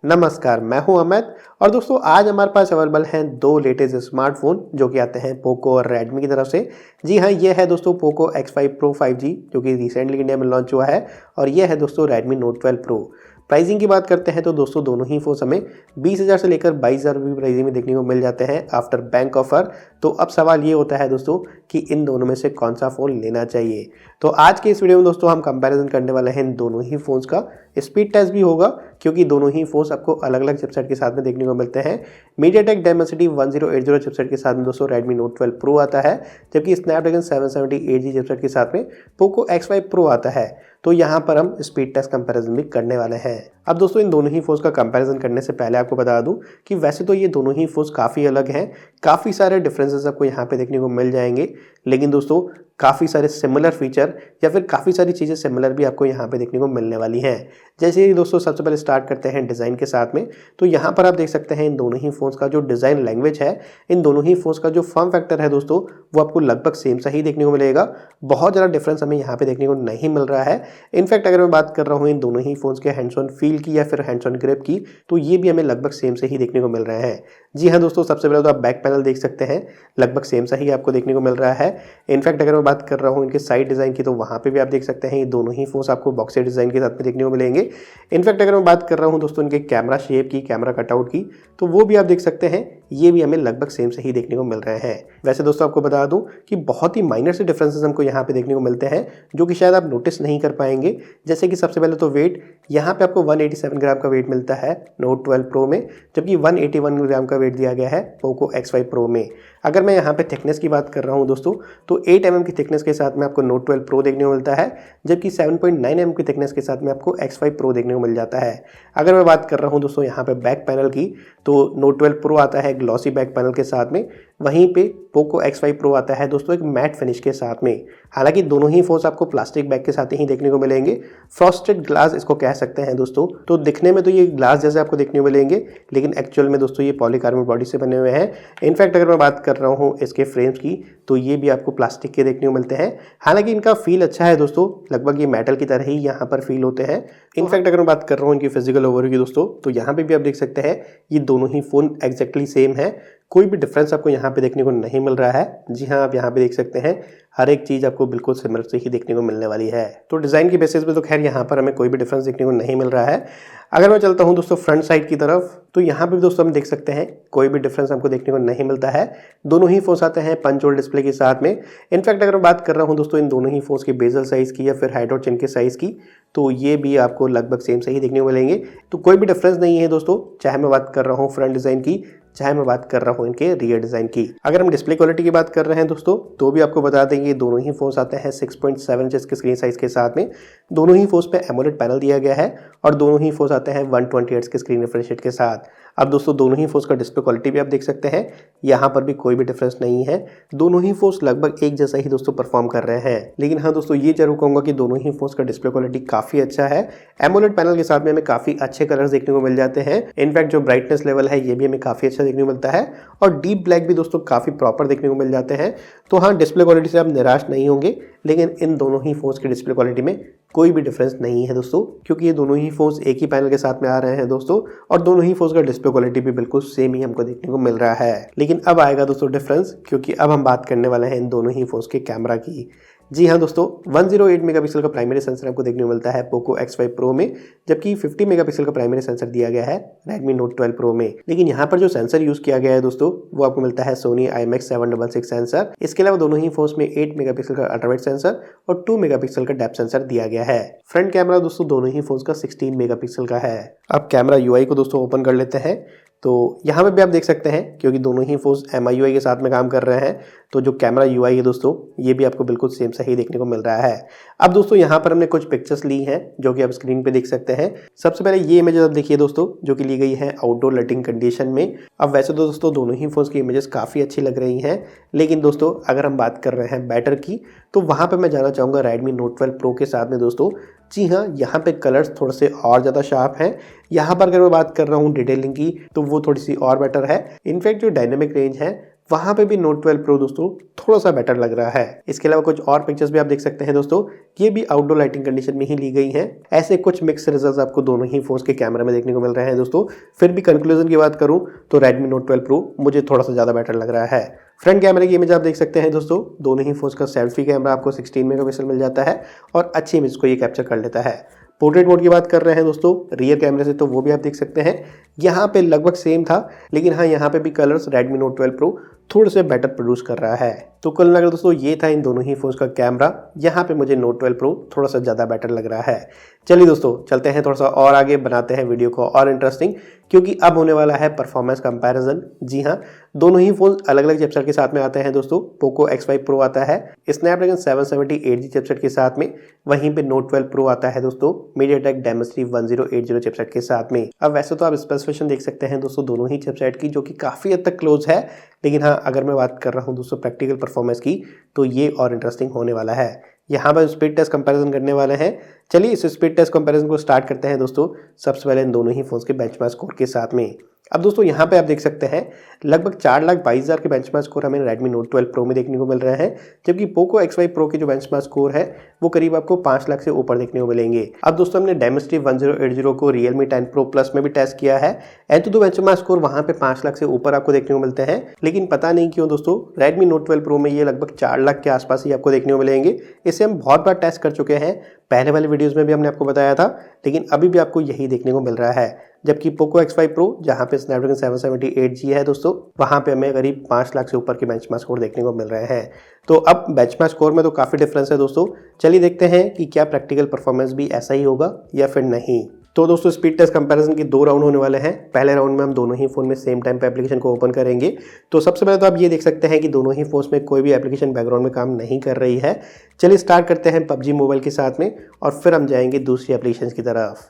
नमस्कार, मैं हूं अमित और दोस्तों आज हमारे पास अवेलेबल हैं दो लेटेस्ट स्मार्टफोन जो कि आते हैं पोको और रेडमी की तरफ से। जी हां, ये है दोस्तों पोको X5 Pro 5G जो कि रिसेंटली इंडिया में लॉन्च हुआ है और ये है दोस्तों रेडमी नोट 12 प्रो। प्राइसिंग की बात करते हैं तो दोस्तों दोनों ही फोन हमें 20,000 से लेकर 22,000 रुपये प्राइसिंग में देखने को मिल जाते हैं आफ्टर बैंक ऑफर। तो अब सवाल ये होता है दोस्तों कि इन दोनों में से कौन सा फ़ोन लेना चाहिए। तो आज के इस वीडियो में दोस्तों हम कंपैरिजन करने वाले हैं इन दोनों ही फ़ोन्स का। स्पीड टेस्ट भी होगा क्योंकि दोनों ही फोन्स आपको अलग अलग चिपसेट के साथ में देखने को मिलते हैं। मीडियाटेक डायमेंसिटी 1080 चिपसेट के साथ में दोस्तों रेडमी नोट 12 प्रो आता है, जबकि स्नैपड्रैगन 778G चिपसेट के साथ में पोको X5 प्रो आता है। तो यहाँ पर हम स्पीड टेस्ट कंपैरिजन भी करने वाले हैं। अब दोस्तों इन दोनों ही फोन्स का कंपैरिजन करने से पहले आपको बता दूं कि वैसे तो ये दोनों ही फोन्स काफ़ी अलग हैं, काफ़ी सारे डिफरेंसेस आपको यहाँ पे देखने को मिल जाएंगे, लेकिन दोस्तों काफ़ी सारे सिमिलर फीचर या फिर काफ़ी सारी चीज़ें सिमिलर भी आपको यहाँ पे देखने को मिलने वाली हैं। जैसे ही दोस्तों सबसे पहले स्टार्ट करते हैं डिज़ाइन के साथ में, तो यहाँ पर आप देख सकते हैं इन दोनों ही फ़ोन्स का जो डिज़ाइन लैंग्वेज है, इन दोनों ही फ़ोन्स का जो फॉर्म फैक्टर है दोस्तों वो आपको लगभग सेम सा ही देखने को मिलेगा। बहुत ज़्यादा डिफरेंस हमें यहाँ पे देखने को नहीं मिल रहा है। इनफैक्ट अगर मैं बात कर रहा हूँ इन दोनों ही फ़ोन्स के हैंड्स ऑन फील की या फिर हैंड्स ऑन ग्रिप की, तो ये भी हमें लगभग सेम से ही देखने को मिल रहे हैं। जी हाँ दोस्तों, सबसे पहले तो आप बैक पैनल देख सकते हैं, लगभग सेम सा ही आपको देखने को मिल रहा है। इनफैक्ट अगर मैं बात कर रहा हूँ इनके साइड डिज़ाइन की, तो वहाँ पे भी आप देख सकते हैं ये दोनों ही फोन्स आपको बॉक्सेट डिज़ाइन के साथ में देखने को मिलेंगे। इनफैक्ट अगर मैं बात कर रहा हूँ दोस्तों इनके कैमरा शेप की, कैमरा कटआउट की, तो वो भी आप देख सकते हैं ये भी हमें लगभग सेम से ही देखने को मिल रहे हैं। वैसे दोस्तों आपको बता दूं कि बहुत ही माइनर से डिफरेंसेस हमको यहाँ पे देखने को मिलते हैं जो कि शायद आप नोटिस नहीं कर पाएंगे। जैसे कि सबसे पहले तो वेट, यहाँ पे आपको 187 ग्राम का वेट मिलता है नोट 12 प्रो में, जबकि 181 ग्राम का वेट दिया गया है पोको X5 प्रो में। अगर मैं यहाँ पे थिकनेस की बात कर रहा हूँ दोस्तों, तो 8 mm की थिकनेस के साथ में आपको नोट 12 प्रो देखने को मिलता है, जबकि 7.9 mm की थिकनेस के साथ में आपको X5 प्रो देखने को मिल जाता है। अगर मैं बात कर रहा हूँ दोस्तों यहाँ पे बैक पैनल की, तो नोट 12 प्रो आता है ग्लॉसी बैक पैनल के साथ में, वहीं पे पोको X5 प्रो आता है दोस्तों एक मैट फिनिश के साथ में। हालांकि दोनों ही फोन्स आपको प्लास्टिक बैक के साथ ही देखने को मिलेंगे, फ्रॉस्टेड ग्लास इसको कह सकते हैं दोस्तों। तो दिखने में तो ये ग्लास जैसे आपको देखने को मिलेंगे, लेकिन एक्चुअल में दोस्तों ये पॉलीकार्बोनेट बॉडी से बने हुए हैं। इनफैक्ट अगर मैं बात कर रहा हूँ इसके फ्रेम्स की, तो ये भी आपको प्लास्टिक के देखने को मिलते हैं। हालांकि इनका फील अच्छा है दोस्तों, लगभग ये मेटल की तरह ही यहाँ पर फील होते हैं। इनफैक्ट अगर मैं बात कर रहा हूँ इनकी फिजिकल ओवरव्यू की दोस्तों, तो यहाँ पे भी आप देख सकते हैं ये दोनों ही फोन एग्जैक्टली सेम है, कोई भी डिफरेंस आपको यहाँ पे देखने को नहीं मिल रहा है। जी हाँ, आप यहाँ पे देख सकते हैं हर एक चीज़ आपको बिल्कुल सिमिलर से ही देखने को मिलने वाली है। तो डिज़ाइन की बेसिस पे तो खैर यहाँ पर हमें कोई भी डिफरेंस देखने को नहीं मिल रहा है। अगर मैं चलता हूँ दोस्तों फ्रंट साइड की तरफ, तो यहाँ पे दोस्तों हम देख सकते हैं कोई भी डिफरेंस हमको देखने को नहीं मिलता है। दोनों ही फोन्स आते हैं पंच होल डिस्प्ले के साथ में। इनफैक्ट अगर मैं बात कर रहा हूँ दोस्तों इन दोनों ही फोन्स की बेजल साइज़ की या फिर हेड और चिन के साइज़ की, तो ये भी आपको लगभग सेम से ही देखने को मिलेंगे। तो कोई भी डिफरेंस नहीं है दोस्तों, चाहे मैं बात कर रहा हूँ फ्रंट डिज़ाइन की, चाहे मैं बात कर रहा हूँ इनके रियर डिज़ाइन की। अगर हम डिस्प्ले क्वालिटी की बात कर रहे हैं दोस्तों, तो भी आपको बता देंगे दोनों ही फोन्स आते हैं 6.7 इंच के स्क्रीन साइज के साथ में। दोनों ही फोन्स पे एमोलेड पैनल दिया गया है और दोनों ही फोन्स आते हैं 120 हर्ट्ज के स्क्रीन रिफ्रेश रेट के साथ। अब दोस्तों दोनों ही फोन्स का डिस्प्ले क्वालिटी भी आप देख सकते हैं, यहाँ पर भी कोई भी डिफरेंस नहीं है। दोनों ही फोन्स लगभग एक जैसा ही दोस्तों परफॉर्म कर रहे हैं। लेकिन हाँ दोस्तों, ये जरूर कहूँगा कि दोनों ही फोन्स का डिस्प्ले क्वालिटी काफ़ी अच्छा है। एमोलेड पैनल के साथ में हमें काफ़ी अच्छे कलर्स देखने को मिल जाते हैं। इनफैक्ट जो ब्राइटनेस लेवल है ये भी हमें काफ़ी अच्छा देखने को मिलता है और डीप ब्लैक भी दोस्तों काफ़ी प्रॉपर देखने को मिल जाते हैं। तो हाँ, डिस्प्ले क्वालिटी से आप निराश नहीं होंगे, लेकिन इन दोनों ही फोन्स की डिस्प्ले क्वालिटी में कोई भी डिफरेंस नहीं है दोस्तों, क्योंकि ये दोनों ही फोन्स एक ही पैनल के साथ में आ रहे हैं दोस्तों, और दोनों ही फोन्स का डिस्प्ले क्वालिटी भी बिल्कुल सेम ही हमको देखने को मिल रहा है। लेकिन अब आएगा दोस्तों डिफरेंस, क्योंकि अब हम बात करने वाले हैं इन दोनों ही फोन्स के कैमरा की। जी हाँ दोस्तों, 108 मेगापिक्सल का प्राइमरी सेंसर आपको देखने को मिलता है पोको X5 प्रो में, जबकि 50 मेगापिक्सल का प्राइमरी सेंसर दिया गया है रेडमी नोट 12 प्रो में। लेकिन यहाँ पर जो सेंसर यूज किया गया है दोस्तों, वो आपको मिलता है सोनी IMX 766 सेंसर। इसके अलावा दोनों ही फोन्स में 8 मेगापिक्सल का अल्ट्रावाइड सेंसर और 2 मेगापिक्सल का डेप्थ सेंसर दिया गया है। फ्रंट कैमरा दोस्तों दोनों ही फोन्स का 16 मेगापिक्सल का है। अब कैमरा UI को दोस्तों ओपन कर लेते हैं, तो यहाँ पे भी आप देख सकते हैं क्योंकि दोनों ही फोन्स MIUI के साथ में काम कर रहे हैं, तो जो कैमरा UI है दोस्तों ये भी आपको बिल्कुल सेम सही देखने को मिल रहा है। अब दोस्तों यहाँ पर हमने कुछ पिक्चर्स ली हैं जो कि आप स्क्रीन पे देख सकते हैं। सबसे पहले ये इमेजेस आप देखिए दोस्तों, जो कि ली गई है आउटडोर लाइटिंग कंडीशन में। अब वैसे तो दोस्तों दोनों ही फोन्स की इमेजेस काफ़ी अच्छी लग रही हैं, लेकिन दोस्तों अगर हम बात कर रहे हैं बेटर की, तो वहाँ पर मैं जाना चाहूँगा रेडमी नोट 12 प्रो के साथ में दोस्तों। जी हाँ, यहाँ पे कलर्स थोड़े से और ज़्यादा शार्प हैं। यहाँ पर अगर मैं बात कर रहा हूँ डिटेलिंग की, तो वो थोड़ी सी और बेटर है। इनफैक्ट जो डायनेमिक रेंज है वहाँ पे भी Note 12 Pro दोस्तों थोड़ा सा बेटर लग रहा है। इसके अलावा कुछ और पिक्चर्स भी आप देख सकते हैं दोस्तों, ये भी आउटडोर लाइटिंग कंडीशन में ही ली गई हैं। ऐसे कुछ मिक्स रिजल्ट्स आपको दोनों ही फोन्स के कैमरा में देखने को मिल रहे हैं दोस्तों। फिर भी कंक्लूजन की बात करूं तो Redmi Note 12 Pro मुझे थोड़ा सा ज़्यादा बेटर लग रहा है। फ्रंट कैमरे की इमेज आप देख सकते हैं दोस्तों, दोनों ही फोन्स का सेल्फी कैमरा आपको 16 मेगापिक्सल मिल जाता है और अच्छी इमेज को ये कैप्चर कर लेता है। पोर्ट्रेट मोड की बात कर रहे हैं दोस्तों रियर कैमरे से, तो वो भी आप देख सकते हैं यहाँ पे लगभग सेम था, लेकिन हाँ यहाँ पे भी कलर्स Redmi Note 12 Pro थोड़े से बेटर प्रोड्यूस कर रहा है। तो कुल मिलाकर दोस्तों ये था इन दोनों ही फोन्स का कैमरा। यहाँ पे मुझे Note 12 Pro थोड़ा सा ज़्यादा बेटर लग रहा है। चलिए दोस्तों चलते हैं थोड़ा सा और आगे, बनाते हैं वीडियो को और इंटरेस्टिंग, क्योंकि अब होने वाला है परफॉर्मेंस कंपैरिजन। जी हाँ, दोनों ही फोन अलग अलग चिपसेट के साथ में आते हैं दोस्तों। पोको X5 Pro आता है स्नैपड्रैगन 778G चिपसेट के साथ में, वहीं पे Note 12 Pro आता है दोस्तों MediaTek Dimensity 1080 चिपसेट के साथ में। अब वैसे तो आप स्पेसिफिकेशन देख सकते हैं दोस्तों दोनों ही चिपसेट की, जो कि काफ़ी हद तक क्लोज है, लेकिन हाँ अगर मैं बात कर रहा हूँ दोस्तों प्रैक्टिकल परफॉर्मेंस की, तो ये और इंटरेस्टिंग होने वाला है। यहाँ पर स्पीड टेस्ट कंपैरिजन करने वाले हैं। चलिए इस स्पीड टेस्ट कंपैरिजन को स्टार्ट करते हैं दोस्तों, सबसे पहले इन दोनों ही फोन्स के बेंचमार्क स्कोर के साथ में। अब दोस्तों यहाँ पे आप देख सकते हैं लगभग 4,22,000 के बेंचमार्क स्कोर हमें Redmi Note 12 Pro में देखने को मिल रहे हैं, जबकि Poco X5 Pro के जो बेंचमार्क स्कोर है वो करीब आपको 5 लाख से ऊपर देखने को मिलेंगे। अब दोस्तों हमने Dimensity 1080 को Realme 10 Pro Plus में भी टेस्ट किया है, एंड तो बेंचमार्क स्कोर वहाँ पे 5 लाख से ऊपर आपको देखने को मिलते हैं, लेकिन पता नहीं क्यों दोस्तों Redmi Note 12 Pro में ये लगभग 4 लाख के आसपास ही आपको देखने को मिलेंगे। इसे हम बहुत बार टेस्ट कर चुके हैं, पहले वाले वीडियोस में भी हमने आपको बताया था, लेकिन अभी भी आपको यही देखने को मिल रहा है। जबकि Poco X5 Pro जहाँ पे स्नैपड्रैगन 778G है दोस्तों, वहाँ पे हमें करीब 5 लाख से ऊपर के बेंचमार्क स्कोर देखने को मिल रहे हैं। तो अब बेंचमार्क स्कोर में तो काफ़ी डिफरेंस है दोस्तों। चलिए देखते हैं कि क्या प्रैक्टिकल परफॉर्मेंस भी ऐसा ही होगा या फिर नहीं। तो दोस्तों स्पीड टेस्ट कंपैरिजन के 2 राउंड होने वाले हैं। पहले राउंड में हम दोनों ही फोन में सेम टाइम पे एप्लीकेशन को ओपन करेंगे। तो सबसे पहले तो आप ये देख सकते हैं कि दोनों ही फोन्स में कोई भी एप्लीकेशन बैकग्राउंड में काम नहीं कर रही है। चलिए स्टार्ट करते हैं PUBG मोबाइल के साथ में, और फिर हम जाएंगे दूसरी एप्लीकेशन की तरफ।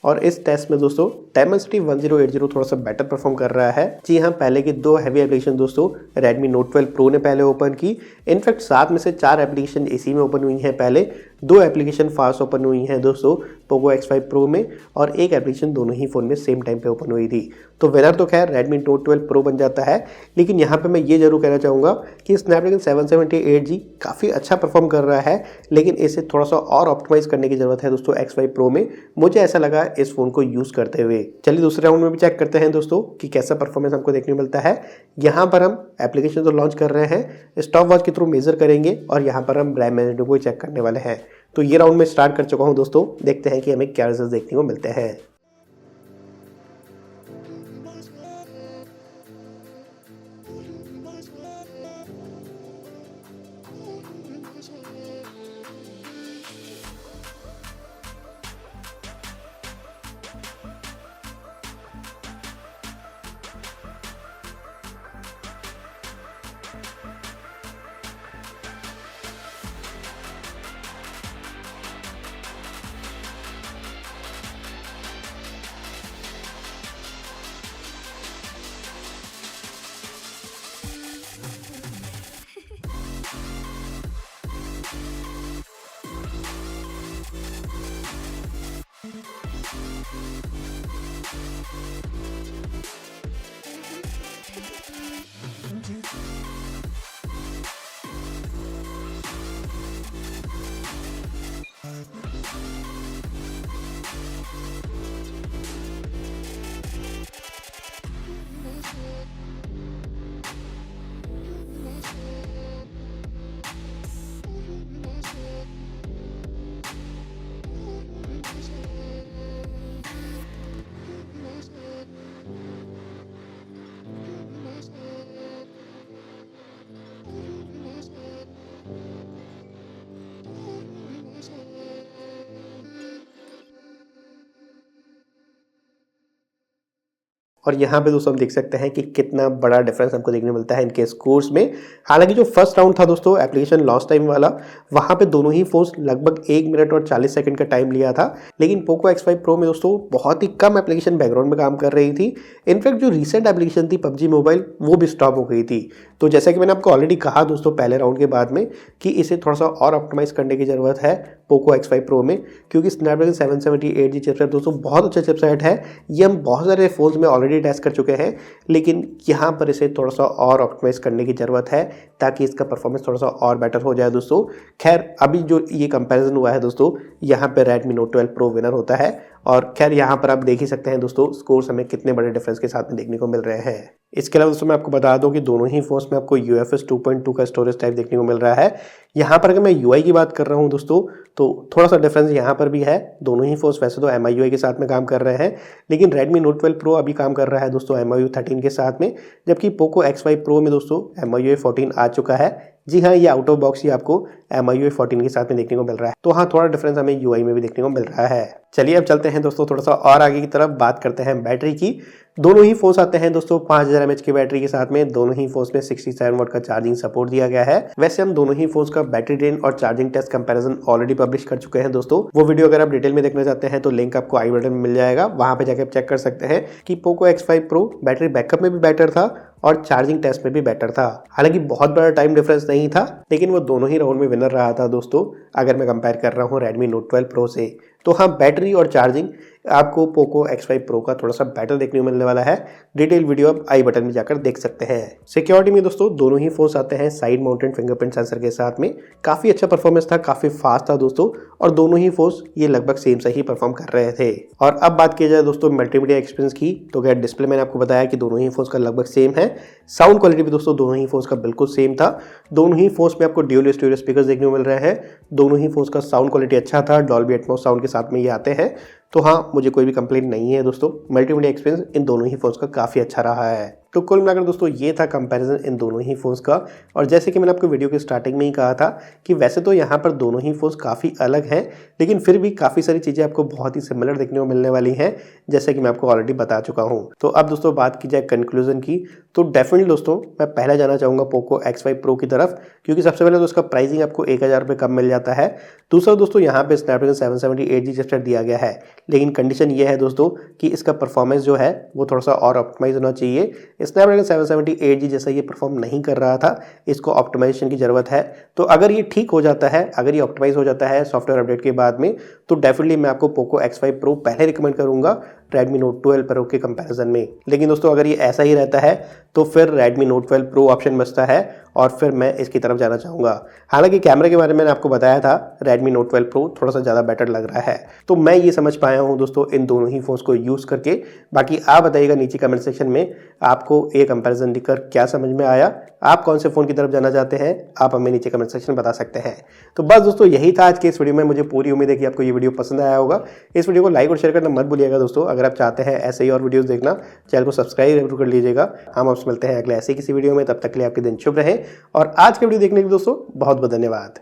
और इस टेस्ट में दोस्तों Dimensity 1080 थोड़ा सा बेटर परफॉर्म कर रहा है। जी हाँ, पहले की 2 हैवी एप्लीकेशन दोस्तों Redmi Note 12 Pro ने पहले ओपन की। इनफैक्ट 7 में से 4 एप्लीकेशन इसी में ओपन हुई हैं। पहले 2 एप्लीकेशन फास्ट ओपन हुई हैं दोस्तों Poco X5 Pro में, और एक एप्लीकेशन दोनों ही फ़ोन में सेम टाइम पे ओपन हुई थी। तो विनर तो खैर Redmi Note 12 Pro बन जाता है, लेकिन यहाँ पे मैं ये जरूर कहना चाहूँगा कि स्नैपड्रैगन 778G काफ़ी अच्छा परफॉर्म कर रहा है, लेकिन इसे थोड़ा सा और ऑप्टिमाइज करने की ज़रूरत है दोस्तों X5 Pro में, मुझे ऐसा लगा इस फ़ोन को यूज़ करते हुए। चलिए दूसरे राउंड में भी चेक करते हैं दोस्तों कि कैसा परफॉर्मेंस हमको देखने को मिलता है। यहाँ पर हम एप्लीकेशन तो लॉन्च कर रहे हैं, स्टॉप वॉच के थ्रू मेजर करेंगे, और यहाँ पर हम रैम मैनेजमेंट को चेक करने वाले हैं। तो ये राउंड में स्टार्ट कर चुका हूँ दोस्तों, देखते हैं कि हमें क्या रिजल्ट देखने को मिलते हैं। और यहाँ पे दोस्तों हम देख सकते हैं कि कितना बड़ा डिफरेंस हमको देखने मिलता है इनके स्कोर्स में। हालांकि जो फर्स्ट राउंड था दोस्तों एप्लीकेशन लॉन्च टाइम वाला, वहाँ पे दोनों ही फोन्स लगभग 1 मिनट और 40 सेकंड का टाइम लिया था। लेकिन पोको X5 Pro में दोस्तों बहुत ही कम एप्लीकेशन बैकग्राउंड में काम कर रही थी। इनफैक्ट जो रिसेंट एप्लीकेशन थी PUBG मोबाइल, वो भी स्टॉप हो गई थी। तो जैसा कि मैंने आपको ऑलरेडी कहा दोस्तों पहले राउंड के बाद में कि इसे थोड़ा सा और ऑप्टिमाइज करने की ज़रूरत है पोको X5 Pro में, क्योंकि स्नैपड्रैगन 778G चिपसेट दोस्तों बहुत अच्छा चिपसेट है। ये हम बहुत सारे फोन्स में ऑलरेडी टेस्ट कर चुके हैं, लेकिन यहाँ पर इसे थोड़ा सा और ऑप्टिमाइज करने की ज़रूरत है ताकि इसका परफॉर्मेंस थोड़ा सा और बेटर हो जाए दोस्तों। खैर अभी जो ये कंपैरिजन हुआ है दोस्तों, यहाँ पर Redmi Note 12 Pro विनर होता है। और खैर यहाँ पर आप देख ही सकते हैं दोस्तों स्कोर्स हमें कितने बड़े डिफरेंस के साथ में देखने को मिल रहे हैं। इसके अलावा दोस्तों मैं आपको बता दूं कि दोनों ही फोन्स में आपको UFS 2.2 का स्टोरेज टाइप देखने को मिल रहा है। यहाँ पर अगर मैं UI की बात कर रहा हूँ दोस्तों, तो थोड़ा सा डिफरेंस यहाँ पर भी है। दोनों ही फोन्स वैसे तो MIUI के साथ में काम कर रहे हैं, लेकिन Redmi Note 12 Pro अभी काम कर रहा है दोस्तों MIUI 13 के साथ में, जबकि पोको X5 Pro में दोस्तों MIUI 14 आ चुका है। जी हाँ, ये आउट ऑफ बॉक्स ही आपको MIUI 14 के साथ में देखने को मिल रहा है। तो हाँ, थोड़ा डिफरेंस हमें UI में भी देखने को मिल रहा है। चलिए अब चलते हैं दोस्तों थोड़ा सा और आगे की तरफ, बात करते हैं बैटरी की। दोनों ही फोन्स आते हैं दोस्तों 5000 mAh की बैटरी के साथ में। दोनों ही फोन्स में 67 वाट का चार्जिंग सपोर्ट दिया गया है। वैसे हम दोनों ही फोन्स का बैटरी ड्रेन और charging test comparison already publish कर चुके हैं दोस्तों। वो वीडियो अगर आप डिटेल में देखना चाहते हैं तो लिंक आपको आई बटन में मिल जाएगा, वहां पे जाकर आप चेक कर सकते हैं कि Poco X5 Pro battery backup में भी बेटर था और चार्जिंग टेस्ट में भी बेटर था। हालांकि बहुत बड़ा टाइम डिफरेंस नहीं था, लेकिन वो दोनों ही राउंड में विनर रहा था दोस्तों, अगर मैं कंपेयर कर रहा हूँ Redmi Note 12 Pro से। तो हाँ, बैटरी और चार्जिंग आपको पोको X5 Pro का थोड़ा सा बेटर देखने को मिलने वाला है। डिटेल वीडियो आप आई बटन में जाकर देख सकते हैं। सिक्योरिटी में दोस्तों दोनों ही फोन्स आते हैं साइड माउंटेड फिंगरप्रिंट सेंसर के साथ में। काफ़ी अच्छा परफॉर्मेंस था, काफ़ी फास्ट था दोस्तों, और दोनों ही फोन्स ये लगभग सेम से ही परफॉर्म कर रहे थे। और अब बात की जाए दोस्तों मल्टीमीडिया एक्सपीरियंस की, तो क्या डिस्प्ले मैंने आपको बताया कि दोनों ही फोन्स का लगभग सेम है। साउंड क्वालिटी भी दोस्तों दोनों ही फोन्स का बिल्कुल सेम था। दोनों ही फोन्स में आपको ड्यूल स्टीरियो स्पीकर्स देखने को मिल रहे हैं। दोनों ही फोन्स का साउंड क्वालिटी अच्छा था, डॉल्बी एटमॉस साउंड के साथ में ये आते हैं। तो हाँ, मुझे कोई भी कंप्लेंट नहीं है दोस्तों। मल्टीमीडिया एक्सपीरियंस इन दोनों ही फोन्स का काफ़ी अच्छा रहा है। तो कुल मिलाकर दोस्तों ये था कंपैरिजन इन दोनों ही फोन्स का। और जैसे कि मैंने आपको वीडियो के स्टार्टिंग में ही कहा था कि वैसे तो यहाँ पर दोनों ही फोन्स काफ़ी अलग हैं, लेकिन फिर भी काफ़ी सारी चीज़ें आपको बहुत ही सिमिलर देखने को मिलने वाली हैं, जैसे कि मैं आपको ऑलरेडी बता चुका हूँ। तो अब दोस्तों बात की जाए कंक्लूजन की, तो डेफिनेटली दोस्तों मैं पहले जाना चाहूँगा पोको X5 Pro की तरफ, क्योंकि सबसे पहले तो उसका प्राइसिंग आपको 1000 रुपये कम मिल जाता है। दूसरा दोस्तों यहाँ पे स्नैपड्रैगन 778G चिपसेट दिया गया है, लेकिन कंडीशन ये है दोस्तों कि इसका परफॉर्मेंस जो है वो थोड़ा सा और ऑप्टिमाइज होना चाहिए। स्नैपड्रैगन 778G जैसा ये परफॉर्म नहीं कर रहा था, इसको ऑप्टिमाइजेशन की ज़रूरत है। तो अगर ये ठीक हो जाता है, अगर ये ऑप्टिमाइज हो जाता है सॉफ्टवेयर अपडेट के बाद में, तो डेफिनेटली मैं आपको पोको X5 Pro पहले रिकमेंड करूँगा Redmi Note 12 Pro के कंपैरिजन में। लेकिन दोस्तों अगर ये ऐसा ही रहता है तो फिर Redmi Note 12 Pro ऑप्शन बचता है और फिर मैं इसकी तरफ जाना चाहूँगा। हालांकि कैमरे के बारे में मैंने आपको बताया था Redmi Note 12 Pro थोड़ा सा ज़्यादा बेटर लग रहा है। तो मैं ये समझ पाया हूँ दोस्तों इन दोनों ही फोन्स को यूज़ करके। बाकी आप बताइएगा नीचे कमेंट सेक्शन में आपको ये कंपैरिजन दिखकर क्या समझ में आया, आप कौन से फ़ोन की तरफ जाना चाहते हैं, आप हमें नीचे कमेंट सेक्शन में बता सकते हैं। तो बस दोस्तों यही था आज के इस वीडियो में। मुझे पूरी उम्मीद है कि आपको ये वीडियो पसंद आया होगा। इस वीडियो को लाइक और शेयर करना मत भूलिएगा दोस्तों। अगर आप चाहते हैं ऐसे ही और वीडियोस देखना, चैनल को सब्सक्राइब जरूर कर लीजिएगा। हम आपसे मिलते हैं अगले ऐसे किसी वीडियो में, तब तक के लिए आपके दिन शुभ रहे। और आज के वीडियो देखने के लिए दोस्तों बहुत बहुत धन्यवाद।